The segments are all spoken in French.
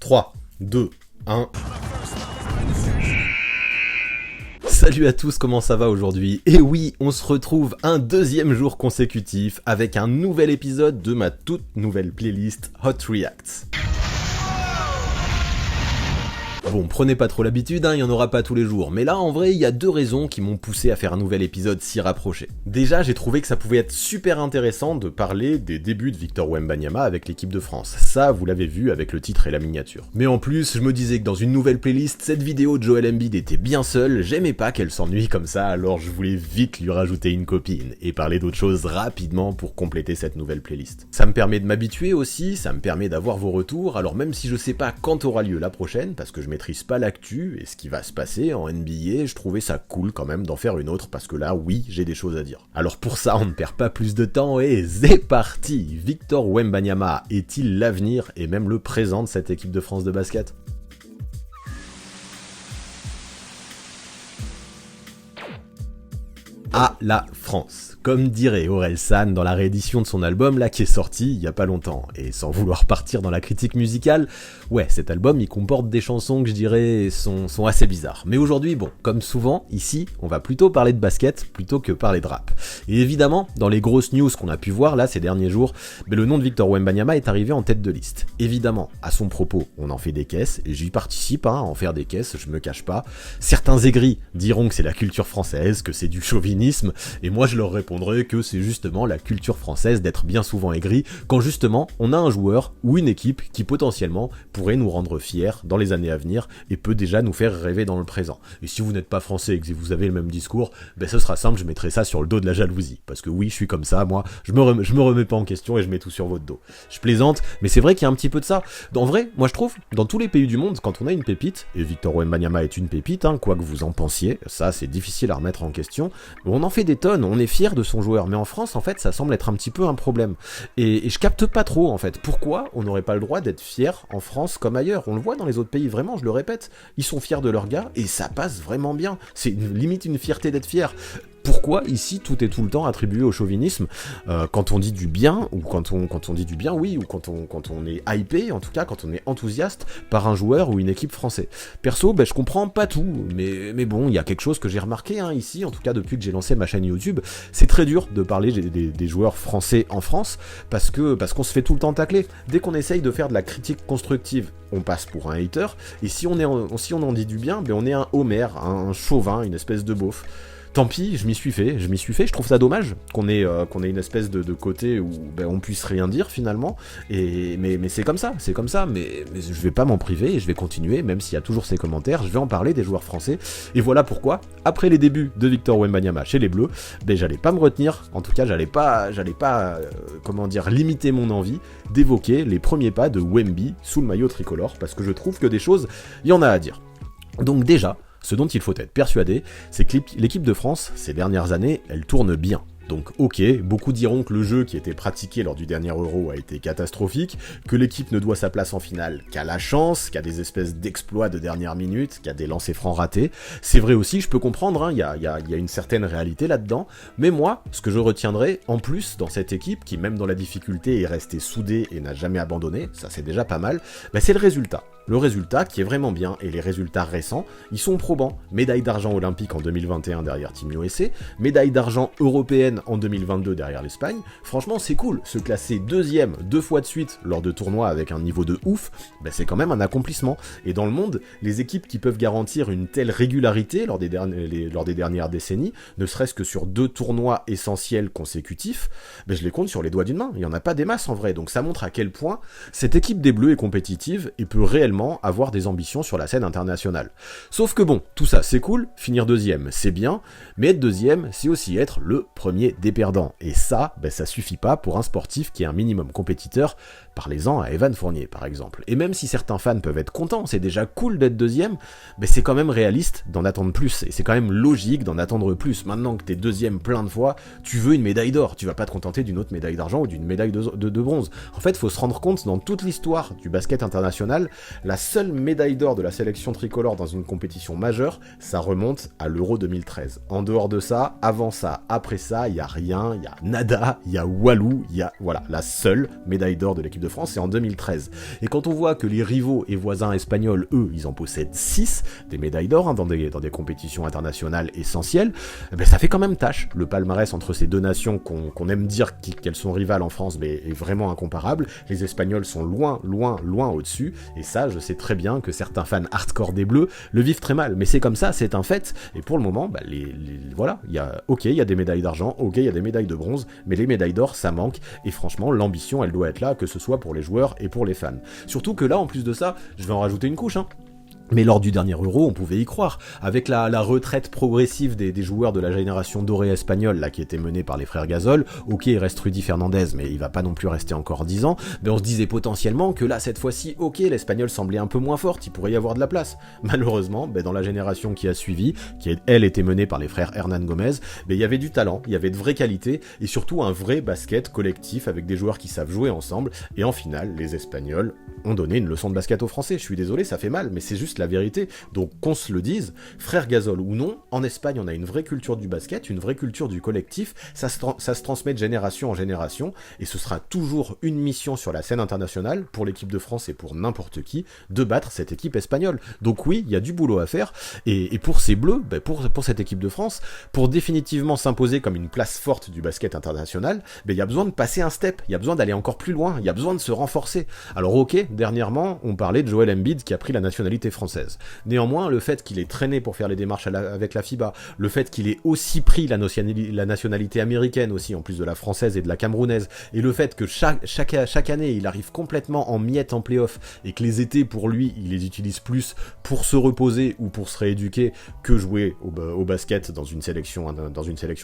3, 2, 1... Salut à tous, comment ça va aujourd'hui? Et oui, on se retrouve un deuxième jour consécutif avec un nouvel épisode de ma toute nouvelle playlist Hot Reacts. Bon, prenez pas trop l'habitude, il y en aura pas tous les jours, mais là en vrai il y a deux raisons qui m'ont poussé à faire un nouvel épisode si rapproché. Déjà, j'ai trouvé que ça pouvait être super intéressant de parler des débuts de Victor Wembanyama avec l'équipe de France. Ça, vous l'avez vu avec le titre et la miniature. Mais en plus, je me disais que dans une nouvelle playlist, cette vidéo de Joel Embiid était bien seule, j'aimais pas qu'elle s'ennuie comme ça, alors je voulais vite lui rajouter une copine, et parler d'autres choses rapidement pour compléter cette nouvelle playlist. Ça me permet de m'habituer aussi, ça me permet d'avoir vos retours, alors même si je sais pas quand aura lieu la prochaine, parce que je maîtrise pas l'actu et ce qui va se passer en NBA, je trouvais ça cool quand même d'en faire une autre parce que là, oui, j'ai des choses à dire. Alors pour ça, on ne perd pas plus de temps et c'est parti! Victor Wembanyama est-il l'avenir et même le présent de cette équipe de France de basket? À la France, comme dirait Orelsan dans la réédition de son album là qui est sorti il y a pas longtemps. Et sans vouloir partir dans la critique musicale, ouais, cet album il comporte des chansons que je dirais sont assez bizarres. Mais aujourd'hui, bon, comme souvent, ici, on va plutôt parler de basket plutôt que parler de rap. Et évidemment, dans les grosses news qu'on a pu voir là ces derniers jours, le nom de Victor Wembanyama est arrivé en tête de liste. Évidemment, à son propos, on en fait des caisses, et j'y participe, à en faire des caisses, je me cache pas. Certains aigris diront que c'est la culture française, que c'est du chauvinisme, et moi je leur répondrai que c'est justement la culture française d'être bien souvent aigri, quand justement on a un joueur ou une équipe qui potentiellement pourrait nous rendre fiers dans les années à venir, et peut déjà nous faire rêver dans le présent. Et si vous n'êtes pas français et que vous avez le même discours, ce sera simple, je mettrai ça sur le dos de la jalousie, parce que oui, je suis comme ça, moi, je me remets pas en question et je mets tout sur votre dos. Je plaisante, mais c'est vrai qu'il y a un petit peu de ça. En vrai, moi je trouve, dans tous les pays du monde, quand on a une pépite, et Victor Wembanyama est une pépite, quoi que vous en pensiez, ça c'est difficile à remettre en question, on en fait des tonnes, on est fier de son joueur, mais en France, en fait, ça semble être un petit peu un problème. Et je capte pas trop, en fait, pourquoi on n'aurait pas le droit d'être fier en France comme ailleurs. On le voit dans les autres pays, vraiment, je le répète, ils sont fiers de leur gars, et ça passe vraiment bien. C'est limite une fierté d'être fier. Pourquoi ici tout est tout le temps attribué au chauvinisme quand on dit du bien, ou quand on dit du bien, oui, ou quand on est hypé, en tout cas quand on est enthousiaste par un joueur ou une équipe français. Perso, je comprends pas tout, mais bon, il y a quelque chose que j'ai remarqué ici, en tout cas depuis que j'ai lancé ma chaîne YouTube, c'est très dur de parler des joueurs français en France, parce qu'on se fait tout le temps tacler. Dès qu'on essaye de faire de la critique constructive, on passe pour un hater, et si on en dit du bien, on est un Homer, un chauvin, une espèce de beauf. Tant pis, je m'y suis fait, je trouve ça dommage qu'on ait une espèce de côté où on puisse rien dire finalement, mais c'est comme ça, mais je vais pas m'en priver et je vais continuer, même s'il y a toujours ces commentaires, je vais en parler des joueurs français, et voilà pourquoi, après les débuts de Victor Wembanyama chez les Bleus, j'allais pas me retenir, en tout cas j'allais pas limiter mon envie d'évoquer les premiers pas de Wemby sous le maillot tricolore, parce que je trouve que des choses, il y en a à dire. Donc déjà, ce dont il faut être persuadé, c'est que l'équipe de France, ces dernières années, elle tourne bien. Donc ok, beaucoup diront que le jeu qui était pratiqué lors du dernier Euro a été catastrophique, que l'équipe ne doit sa place en finale qu'à la chance, qu'à des espèces d'exploits de dernière minute, qu'à des lancers francs ratés. C'est vrai aussi, je peux comprendre, il y a une certaine réalité là-dedans, mais moi, ce que je retiendrai en plus dans cette équipe, qui même dans la difficulté est restée soudée et n'a jamais abandonné, ça c'est déjà pas mal, c'est le résultat. Le résultat qui est vraiment bien, et les résultats récents, ils sont probants. Médaille d'argent olympique en 2021 derrière Team USA, médaille d'argent européenne en 2022 derrière l'Espagne. Franchement, c'est cool. Se classer deuxième 2 fois de suite lors de tournois avec un niveau de ouf, c'est quand même un accomplissement. Et dans le monde, les équipes qui peuvent garantir une telle régularité lors des dernières décennies, ne serait-ce que sur 2 tournois essentiels consécutifs, je les compte sur les doigts d'une main. Il n'y en a pas des masses en vrai. Donc ça montre à quel point cette équipe des Bleus est compétitive et peut réellement avoir des ambitions sur la scène internationale. Sauf que bon, tout ça c'est cool, finir deuxième c'est bien, mais être deuxième c'est aussi être le premier des perdants. Et ça, ça suffit pas pour un sportif qui est un minimum compétiteur. Parlez-en à Evan Fournier par exemple. Et même si certains fans peuvent être contents, c'est déjà cool d'être deuxième, c'est quand même réaliste d'en attendre plus, et c'est quand même logique d'en attendre plus. Maintenant que t'es deuxième plein de fois, tu veux une médaille d'or, tu vas pas te contenter d'une autre médaille d'argent ou d'une médaille de bronze. En fait, faut se rendre compte, dans toute l'histoire du basket international, La seule médaille d'or de la sélection tricolore dans une compétition majeure, ça remonte à l'Euro 2013. En dehors de ça, avant ça, après ça, il y a rien, il y a nada, il y a Walou, il y a voilà, la seule médaille d'or de l'équipe de France, c'est en 2013. Et quand on voit que les rivaux et voisins espagnols, eux, ils en possèdent 6 des médailles d'or dans des compétitions internationales essentielles, ben ça fait quand même tâche. Le palmarès entre ces deux nations qu'on aime dire qu'elles sont rivales en France, mais est vraiment incomparable. Les Espagnols sont loin au-dessus, et ça, je sais très bien que certains fans hardcore des Bleus le vivent très mal, mais c'est comme ça, c'est un fait, et pour le moment, bah, voilà, il y a des médailles d'argent, ok, il y a des médailles de bronze, mais les médailles d'or, ça manque, et franchement, l'ambition, elle doit être là, que ce soit pour les joueurs et pour les fans. Surtout que là, en plus de ça, je vais en rajouter une couche, hein. Mais lors du dernier Euro, on pouvait y croire. Avec la retraite progressive des joueurs de la génération dorée espagnole, là, qui était menée par les frères Gasol, ok, il reste Rudy Fernandez, mais il va pas non plus rester encore 10 ans, mais on se disait potentiellement que là, cette fois-ci, ok, l'Espagnol semblait un peu moins forte, il pourrait y avoir de la place. Malheureusement, dans la génération qui a suivi, elle était menée par les frères Hernan Gomez, il y avait du talent, il y avait de vraies qualités, et surtout un vrai basket collectif avec des joueurs qui savent jouer ensemble, et en finale, les Espagnols ont donné une leçon de basket aux Français. Je suis désolé, ça fait mal, mais c'est juste la vérité. Donc qu'on se le dise, frère Gasol ou non, en Espagne on a une vraie culture du basket, une vraie culture du collectif, ça se transmet de génération en génération, et ce sera toujours une mission sur la scène internationale, pour l'équipe de France et pour n'importe qui, de battre cette équipe espagnole. Donc oui, il y a du boulot à faire, et pour ces Bleus, pour cette équipe de France, pour définitivement s'imposer comme une place forte du basket international, il y a besoin de passer un step, il y a besoin d'aller encore plus loin, il y a besoin de se renforcer. Alors ok, dernièrement, on parlait de Joel Embiid qui a pris la nationalité française. Néanmoins, le fait qu'il ait traîné pour faire les démarches avec la FIBA, le fait qu'il ait aussi pris la nationalité américaine aussi, en plus de la française et de la camerounaise, et le fait que chaque année, il arrive complètement en miettes en play-off, et que les étés, pour lui, il les utilise plus pour se reposer ou pour se rééduquer que jouer au basket dans une sélection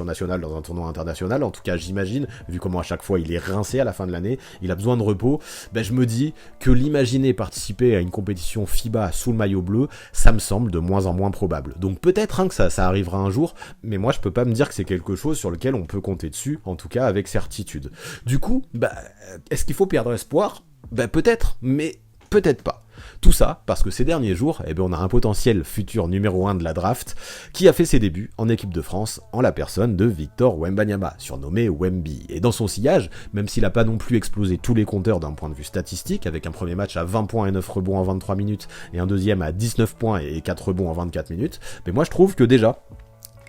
nationale, dans un tournoi international. En tout cas, j'imagine, vu comment à chaque fois il est rincé à la fin de l'année, il a besoin de repos, je me dis que l'imaginer participer à une compétition FIBA sous le maillot bleu, ça me semble de moins en moins probable. Donc peut-être que ça arrivera un jour, mais moi je peux pas me dire que c'est quelque chose sur lequel on peut compter dessus, en tout cas avec certitude. Du coup, est-ce qu'il faut perdre espoir ? Peut-être, mais peut-être pas. Tout ça parce que ces derniers jours, on a un potentiel futur numéro 1 de la draft qui a fait ses débuts en équipe de France en la personne de Victor Wembanyama, surnommé Wemby. Et dans son sillage, même s'il n'a pas non plus explosé tous les compteurs d'un point de vue statistique, avec un premier match à 20 points et 9 rebonds en 23 minutes et un deuxième à 19 points et 4 rebonds en 24 minutes, moi je trouve que déjà,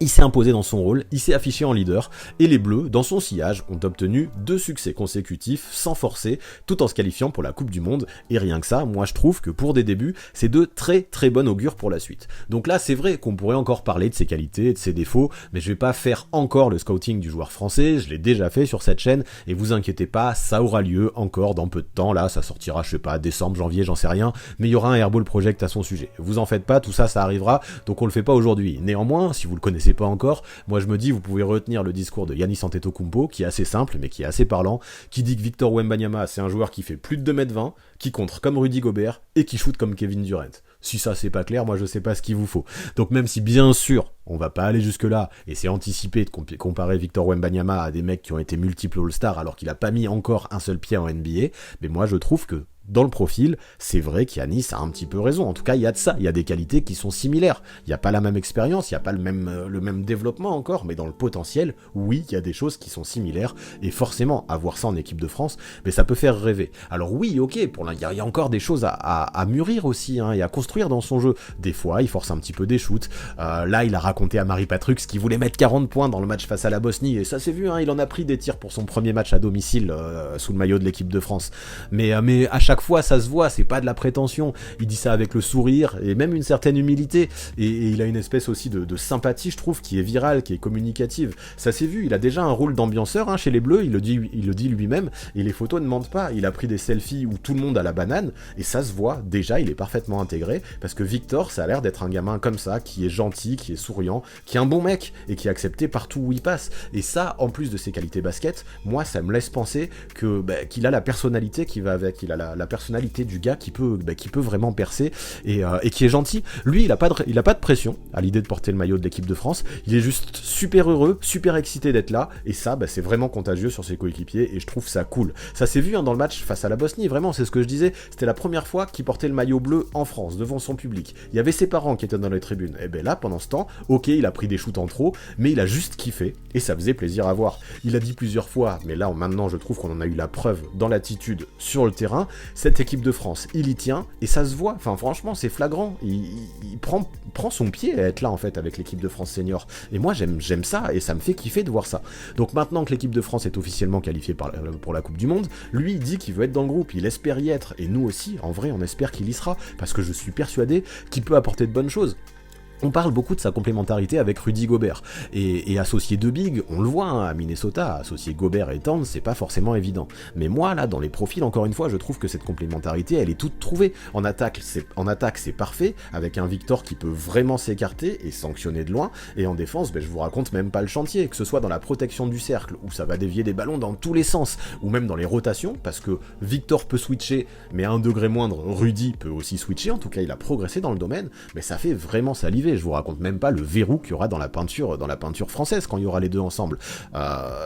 il s'est imposé dans son rôle, il s'est affiché en leader, et les Bleus, dans son sillage, ont obtenu 2 succès consécutifs, sans forcer, tout en se qualifiant pour la Coupe du Monde, et rien que ça, moi je trouve que pour des débuts, c'est de très très bon augure pour la suite. Donc là, c'est vrai qu'on pourrait encore parler de ses qualités et de ses défauts, mais je vais pas faire encore le scouting du joueur français, je l'ai déjà fait sur cette chaîne, et vous inquiétez pas, ça aura lieu encore dans peu de temps, là, ça sortira, je sais pas, décembre, janvier, j'en sais rien, mais il y aura un Airball Project à son sujet. Vous en faites pas, tout ça, ça arrivera, donc on le fait pas aujourd'hui. Néanmoins, si vous le connaissez pas encore, moi je me dis vous pouvez retenir le discours de Giannis Antetokounmpo qui est assez simple mais qui est assez parlant, qui dit que Victor Wembanyama c'est un joueur qui fait plus de 2m20, qui contre comme Rudy Gobert et qui shoot comme Kevin Durant. Si ça c'est pas clair, moi je sais pas ce qu'il vous faut. Donc même si bien sûr on va pas aller jusque là, et c'est anticipé de comparer Victor Wembanyama à des mecs qui ont été multiples All-Stars alors qu'il a pas mis encore un seul pied en NBA, mais moi je trouve que dans le profil, c'est vrai qu'Yanis a un petit peu raison. En tout cas, il y a de ça. Il y a des qualités qui sont similaires. Il n'y a pas la même expérience, il n'y a pas le même développement encore, mais dans le potentiel, oui, il y a des choses qui sont similaires. Et forcément, avoir ça en équipe de France, mais ça peut faire rêver. Alors oui, ok, il y a encore des choses à mûrir aussi, et à construire dans son jeu. Des fois, il force un petit peu des shoots. Là, il a raconté à Marie Patrux qu'il voulait mettre 40 points dans le match face à la Bosnie, et ça s'est vu, il en a pris des tirs pour son premier match à domicile sous le maillot de l'équipe de France. Mais à chaque fois ça se voit, c'est pas de la prétention, il dit ça avec le sourire et même une certaine humilité, et il a une espèce aussi de sympathie, je trouve, qui est virale, qui est communicative. Ça s'est vu, il a déjà un rôle d'ambianceur chez les Bleus, il le dit lui-même, et les photos ne mentent pas. Il a pris des selfies où tout le monde a la banane, et ça se voit, déjà il est parfaitement intégré, parce que Victor, ça a l'air d'être un gamin comme ça, qui est gentil, qui est souriant, qui est un bon mec, et qui est accepté partout où il passe. Et ça, en plus de ses qualités basket, moi ça me laisse penser que qu'il a la personnalité qui va avec, il a la la personnalité du gars qui peut vraiment percer et qui est gentil. Lui, il a pas de pression à l'idée de porter le maillot de l'équipe de France. Il est juste super heureux, super excité d'être là, et ça, c'est vraiment contagieux sur ses coéquipiers, et je trouve ça cool. Ça s'est vu dans le match face à la Bosnie, vraiment, c'est ce que je disais, c'était la première fois qu'il portait le maillot bleu en France, devant son public. Il y avait ses parents qui étaient dans les tribunes, et là, pendant ce temps, ok, il a pris des shoots en trop, mais il a juste kiffé, et ça faisait plaisir à voir. Il a dit plusieurs fois, mais là, maintenant, je trouve qu'on en a eu la preuve dans l'attitude sur le terrain, cette équipe de France, il y tient, et ça se voit, enfin franchement, c'est flagrant, il prend son pied à être là, en fait, avec l'équipe de France senior, et moi, j'aime ça, et ça me fait kiffer de voir ça. Donc maintenant que l'équipe de France est officiellement qualifiée pour la Coupe du Monde, lui, il dit qu'il veut être dans le groupe, il espère y être, et nous aussi, en vrai, on espère qu'il y sera, parce que je suis persuadé qu'il peut apporter de bonnes choses. On parle beaucoup de sa complémentarité avec Rudy Gobert, et associer deux bigs, on le voit, hein, à Minnesota, associer Gobert et Towns, c'est pas forcément évident. Mais moi, là, dans les profils, encore une fois, je trouve que cette complémentarité, elle est toute trouvée. En attaque, c'est parfait, avec un Victor qui peut vraiment s'écarter et sanctionner de loin, et en défense, je vous raconte même pas le chantier, que ce soit dans la protection du cercle, où ça va dévier des ballons dans tous les sens, ou même dans les rotations, parce que Victor peut switcher, mais à un degré moindre, Rudy peut aussi switcher, en tout cas, il a progressé dans le domaine, mais ça fait vraiment saliver. Je vous raconte même pas le verrou qu'il y aura dans la peinture française quand il y aura les deux ensemble.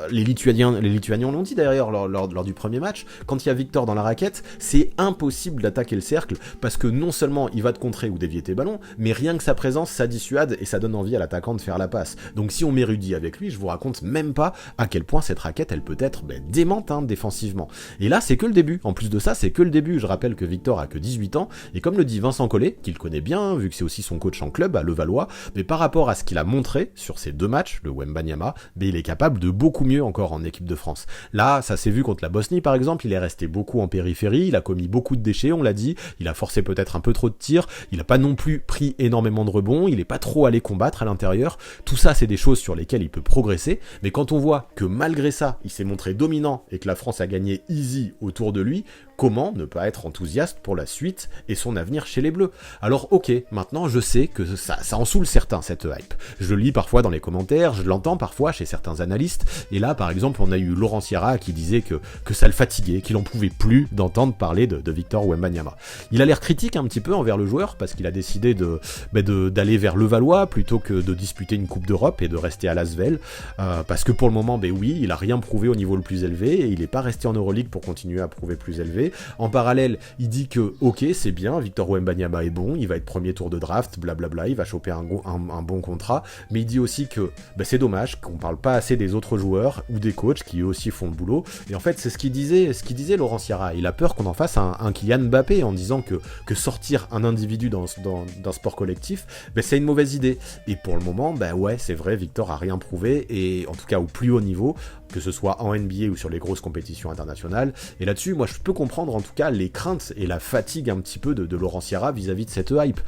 Les Lituaniens l'ont dit d'ailleurs lors du premier match, quand il y a Victor dans la raquette, c'est impossible d'attaquer le cercle, parce que non seulement il va te contrer ou dévier tes ballons, mais rien que sa présence, ça dissuade et ça donne envie à l'attaquant de faire la passe. Donc si on met Rudy avec lui, je vous raconte même pas à quel point cette raquette, elle peut être démente, hein, défensivement. Et là, c'est que le début. En plus de ça, c'est que le début. Je rappelle que Victor a que 18 ans, et comme le dit Vincent Collet, qu'il connaît bien, vu que c'est aussi son coach en club à Levallois, mais par rapport à ce qu'il a montré sur ces deux matchs, le Wembanyama, il est capable de beaucoup mieux encore en équipe de France. Là, ça s'est vu contre la Bosnie par exemple, il est resté beaucoup en périphérie, il a commis beaucoup de déchets, on l'a dit, il a forcé peut-être un peu trop de tirs, il a pas non plus pris énormément de rebonds, il est pas trop allé combattre à l'intérieur, tout ça c'est des choses sur lesquelles il peut progresser, mais quand on voit que malgré ça, il s'est montré dominant et que la France a gagné easy autour de lui, comment ne pas être enthousiaste pour la suite et son avenir chez les Bleus? Alors ok, maintenant je sais que ça en saoule certains, cette hype. Je le lis parfois dans les commentaires, je l'entends parfois chez certains analystes, et là par exemple on a eu Laurent Sierra qui disait que ça le fatiguait, qu'il en pouvait plus d'entendre parler de Victor Wembanyama. Il a l'air critique un petit peu envers le joueur, parce qu'il a décidé d'aller vers Levallois plutôt que de disputer une Coupe d'Europe et de rester à l'Asvel, parce que pour le moment, oui, il a rien prouvé au niveau le plus élevé, et il n'est pas resté en Euroleague pour continuer à prouver plus élevé. En parallèle, il dit que ok, c'est bien, Victor Wembanyama est bon, il va être premier tour de draft, blablabla, il va choper un bon contrat, mais il dit aussi que c'est dommage qu'on parle pas assez des autres joueurs ou des coachs qui eux aussi font le boulot. Et en fait, c'est ce qu'il disait Laurent Sierra. Il a peur qu'on en fasse un Kylian Mbappé, en disant que sortir un individu dans sport collectif, c'est une mauvaise idée. Et pour le moment, ouais, c'est vrai, Victor a rien prouvé, et en tout cas au plus haut niveau, que ce soit en NBA ou sur les grosses compétitions internationales. Et là-dessus, moi je peux comprendre en tout cas les craintes et la fatigue un petit peu de Laurent Sierra vis-à-vis de cette hype.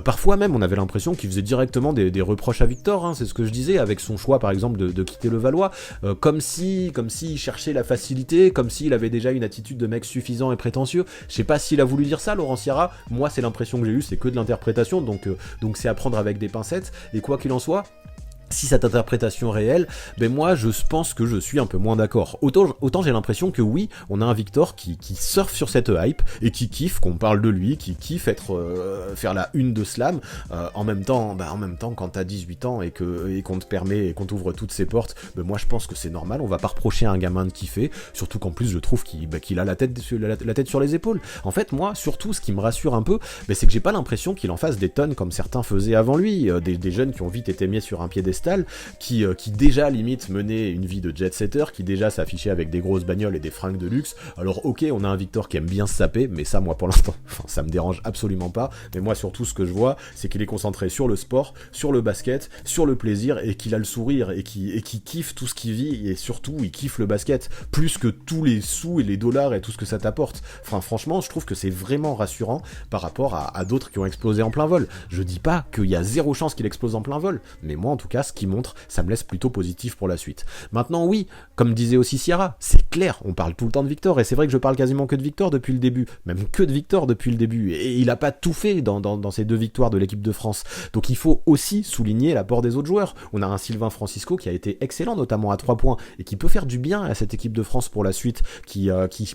Parfois même, on avait l'impression qu'il faisait directement des reproches à Victor, hein, c'est ce que je disais, avec son choix par exemple de quitter Levallois, comme s'il cherchait la facilité, comme s'il avait déjà une attitude de mec suffisant et prétentieux. Je sais pas s'il a voulu dire ça, Laurent Sierra. Moi, c'est l'impression que j'ai eue, c'est que de l'interprétation, donc c'est à prendre avec des pincettes, et quoi qu'il en soit, si cette interprétation réelle, moi je pense que je suis un peu moins d'accord. Autant j'ai l'impression que oui, on a un Victor qui surfe sur cette hype et qui kiffe qu'on parle de lui, qui kiffe faire la une de Slam. En même temps, quand t'as 18 ans et qu'on te permet et qu'on t'ouvre toutes ses portes, moi je pense que c'est normal. On va pas reprocher à un gamin de kiffer, surtout qu'en plus je trouve qu'il a la tête sur les épaules. En fait, moi surtout ce qui me rassure un peu, c'est que j'ai pas l'impression qu'il en fasse des tonnes comme certains faisaient avant lui, des jeunes qui ont vite été mis sur un piédestal, qui déjà limite menait une vie de jet-setter, qui déjà s'affichait avec des grosses bagnoles et des fringues de luxe. Alors ok, on a un Victor qui aime bien se saper, mais ça, moi pour l'instant, ça me dérange absolument pas. Mais moi surtout, ce que je vois, c'est qu'il est concentré sur le sport, sur le basket, sur le plaisir, et qu'il a le sourire, et qui kiffe tout ce qu'il vit, et surtout il kiffe le basket plus que tous les sous et les dollars et tout ce que ça t'apporte. Enfin franchement, je trouve que c'est vraiment rassurant par rapport à d'autres qui ont explosé en plein vol. Je dis pas qu'il y a zéro chance qu'il explose en plein vol, mais moi en tout cas, ce qu'il montre, ça me laisse plutôt positif pour la suite. Maintenant oui, comme disait aussi Sierra, c'est clair, on parle tout le temps de Victor, et c'est vrai que je parle quasiment que de Victor depuis le début, même que de Victor depuis le début, et il a pas tout fait dans ces 2 victoires de l'équipe de France. Donc il faut aussi souligner l'apport des autres joueurs. On a un Sylvain Francisco qui a été excellent, notamment à 3 points, et qui peut faire du bien à cette équipe de France pour la suite, qui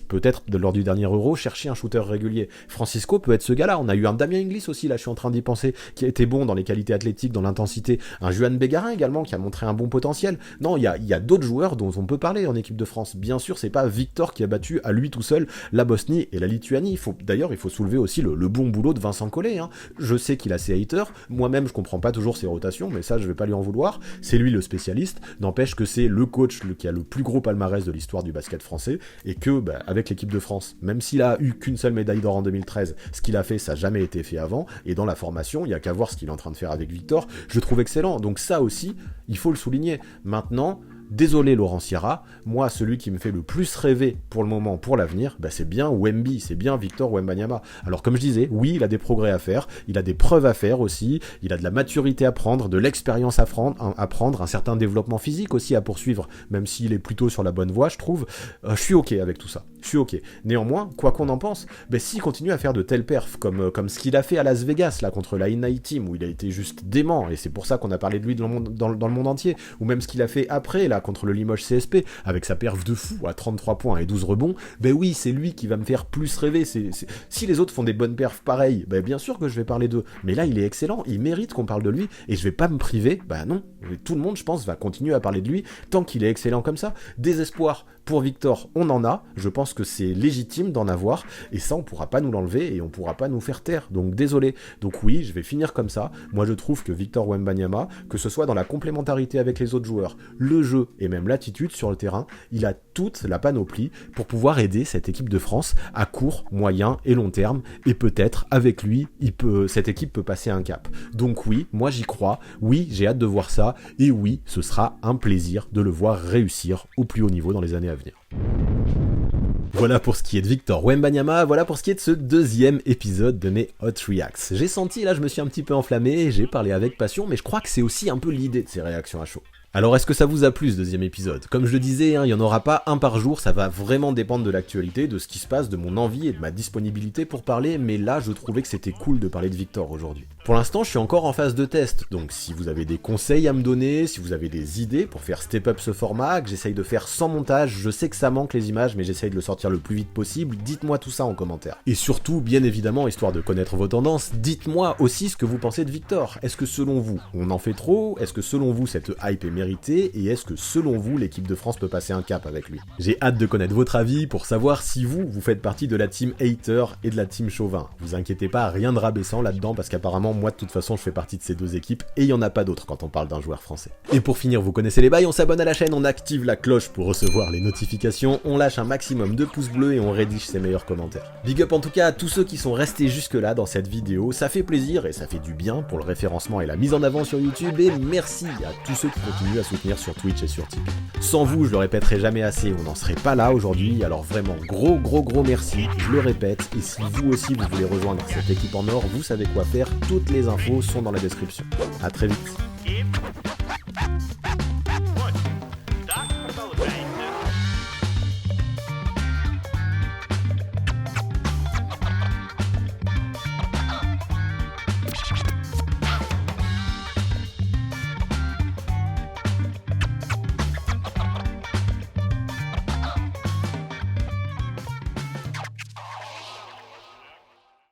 peut-être, lors du dernier Euro, cherchait un shooter régulier. Francisco peut être ce gars-là. On a eu un Damien Inglis aussi, là je suis en train d'y penser, qui a été bon dans les qualités athlétiques, dans l'intensité. Un Juan Bégarin également, qui a montré un bon potentiel. Non, il y a d'autres joueurs dont on peut parler en équipe de France. Bien sûr, c'est pas Victor qui a battu à lui tout seul la Bosnie et la Lituanie. D'ailleurs, il faut soulever aussi le bon boulot de Vincent Collet. Hein. Je sais qu'il a ses haters. Moi-même, je comprends pas toujours ses rotations, mais ça, je vais pas lui en vouloir. C'est lui le spécialiste. N'empêche que c'est le coach qui a le plus gros palmarès de l'histoire du basket français, et que, avec l'équipe de France, même s'il a eu qu'une seule médaille d'or en 2013, ce qu'il a fait, ça n'a jamais été fait avant, et dans la formation, il y a qu'à voir ce qu'il est en train de faire avec Victor, je trouve excellent. Donc ça aussi, il faut le souligner. Maintenant, désolé Laurent Sierra, moi celui qui me fait le plus rêver pour le moment, pour l'avenir, c'est bien Wemby, c'est bien Victor Wembanyama. Alors comme je disais, oui, il a des progrès à faire, il a des preuves à faire aussi, il a de la maturité à prendre, de l'expérience à prendre, un certain développement physique aussi à poursuivre, même s'il est plutôt sur la bonne voie, je trouve. Je suis ok avec tout ça, je suis ok. Néanmoins, quoi qu'on en pense, s'il continue à faire de telles perfs, comme ce qu'il a fait à Las Vegas, là, contre la Innight Team, où il a été juste dément, et c'est pour ça qu'on a parlé de lui dans le monde entier, ou même ce qu'il a fait après, là, contre le Limoges CSP, avec sa perf de fou à 33 points et 12 rebonds, oui, c'est lui qui va me faire plus rêver. Si les autres font des bonnes perfs pareilles, bien sûr que je vais parler d'eux, mais là, il est excellent, il mérite qu'on parle de lui, et je vais pas me priver, non, tout le monde, je pense, va continuer à parler de lui, tant qu'il est excellent comme ça. Désespoir pour Victor, on en a, je pense que c'est légitime d'en avoir, et ça, on pourra pas nous l'enlever, et on pourra pas nous faire taire, donc désolé. Donc oui, je vais finir comme ça. Moi, je trouve que Victor Wembanyama, que ce soit dans la complémentarité avec les autres joueurs, le jeu et même l'attitude sur le terrain, il a toute la panoplie pour pouvoir aider cette équipe de France à court, moyen et long terme, et peut-être avec lui, cette équipe peut passer un cap. Donc oui, moi j'y crois, oui, j'ai hâte de voir ça, et oui, ce sera un plaisir de le voir réussir au plus haut niveau dans les années à venir. Voilà pour ce qui est de Victor Wembanyama, voilà pour ce qui est de ce 2e épisode de mes Hot Reacts. J'ai senti, là je me suis un petit peu enflammé, j'ai parlé avec passion, mais je crois que c'est aussi un peu l'idée de ces réactions à chaud. Alors est-ce que ça vous a plu ce 2e épisode ? Comme je le disais, il n'y en aura pas un par jour, ça va vraiment dépendre de l'actualité, de ce qui se passe, de mon envie et de ma disponibilité pour parler, mais là je trouvais que c'était cool de parler de Victor aujourd'hui. Pour l'instant je suis encore en phase de test, donc si vous avez des conseils à me donner, si vous avez des idées pour faire step up ce format, que j'essaye de faire sans montage, je sais que ça manque les images mais j'essaye de le sortir le plus vite possible, dites-moi tout ça en commentaire. Et surtout, bien évidemment, histoire de connaître vos tendances, dites-moi aussi ce que vous pensez de Victor. Est-ce que selon vous, on en fait trop ? Est-ce que selon vous cette hype est méritée ? Et est-ce que selon vous, l'équipe de France peut passer un cap avec lui ? J'ai hâte de connaître votre avis pour savoir si vous faites partie de la team hater et de la team chauvin. Vous inquiétez pas, rien de rabaissant là-dedans parce qu'apparemment moi de toute façon je fais partie de ces 2 équipes et il y en a pas d'autres quand on parle d'un joueur français. Et pour finir, vous connaissez les bails, on s'abonne à la chaîne, on active la cloche pour recevoir les notifications, on lâche un maximum de pouces bleus et on rédige ses meilleurs commentaires. Big up en tout cas à tous ceux qui sont restés jusque là dans cette vidéo, ça fait plaisir et ça fait du bien pour le référencement et la mise en avant sur YouTube, et merci à tous ceux qui continuent à soutenir sur Twitch et sur Tipeee. Sans vous, je le répéterai jamais assez, on n'en serait pas là aujourd'hui, alors vraiment gros merci, je le répète, et si vous aussi vous voulez rejoindre cette équipe en or, vous savez quoi faire, toutes les infos sont dans la description. À très vite.